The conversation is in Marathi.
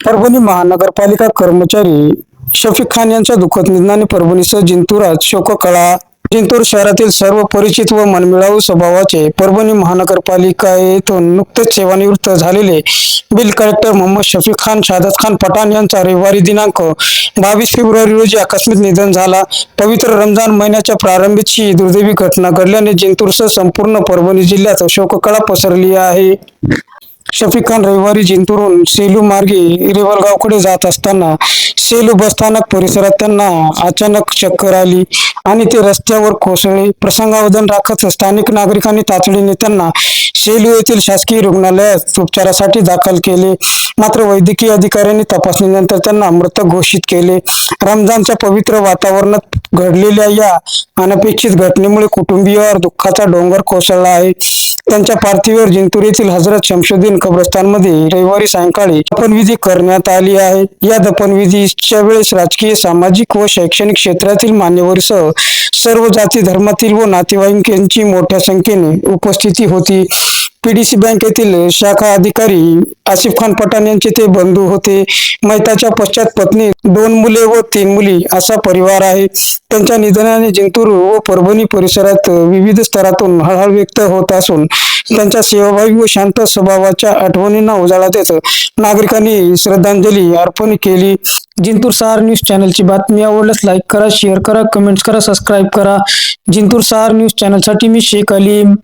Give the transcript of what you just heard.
परभणी महानगरपालिका कर्मचारी शफिक खान यांच्या दुःखद निधनाने परभणीसह जिंतुरात शोककळा. जिंतूर शहरातील सर्व परिचित व मनमिळावू स्वभावाचे परभणी महानगरपालिकेतून नुकतेच सेवानिवृत्त झालेले बिल कलेक्टर मोहम्मद शफिक खान शादत खान पठाण यांचा रविवारी दिनांक 22 फेब्रुवारी रोजी आकस्मिक निधन झाला. पवित्र रमजान महिन्याच्या प्रारंभीची ही दुर्दैवी घटना घडल्याने जिंतूरसह संपूर्ण परभणी जिल्ह्यात शोककळा पसरली आहे. शफिक खान रविवारी जिंतूरहून सेलू मार्गे रेवलगावकडे जात असताना सेलू बसस्थानक परिसरात त्यांना अचानक चक्कर आली आणि ते रस्त्यावर कोसळले. प्रसंगावधान राखत स्थानिक नागरिकांनी तातडीने त्यांना सेलू येथील शासकीय रुग्णालयात उपचारासाठी दाखल केले. मात्र वैद्यकीय अधिकाऱ्यांनी तपासणीनंतर त्यांना मृत घोषित केले. रमजानच्या पवित्र वातावरणात घडलेल्या या अनपेक्षित घटनेमुळे कुटुंबीयांवर दुःखाचा डोंगर कोसळला आहे. त्यांच्या पार्थिवावर जिंतूर येथील हजरत शमशुद्दीन कब्रस्तानमध्ये रविवारी सायंकाळी दफनविधी करण्यात आली आहे. या दफनविधीच्या वेळेस राजकीय, सामाजिक व शैक्षणिक क्षेत्रातील मान्यवरसह सर्व जाती धर्मातील व नातेवाईकांची मोठ्या संख्येने उपस्थिती होती. पीडीसी बँकेतील शाखा अधिकारी आसिफ खान पठाण यांचे ते बंधू होते. मैताच्या पश्चात पत्नी, 2 मुले व 3 मुली असा परिवार आहे. त्यांच्या निधनाने जिंतूर व परभणी परिसरात विविध स्तरातून हळहळ व्यक्त होत असून त्यांच्या सेवाभावी व शांत स्वभावाच्या आठवणींना उजाळा देत नागरिकांनी श्रद्धांजली अर्पण केली. जिंतूर 6 न्यूज चॅनलची बातमी आवडल्यास लाईक करा, शेअर करा, कमेंट्स करा, सबस्क्राईब करा. जिंतूर 6 न्यूज चॅनलसाठी मी शेख अलीम.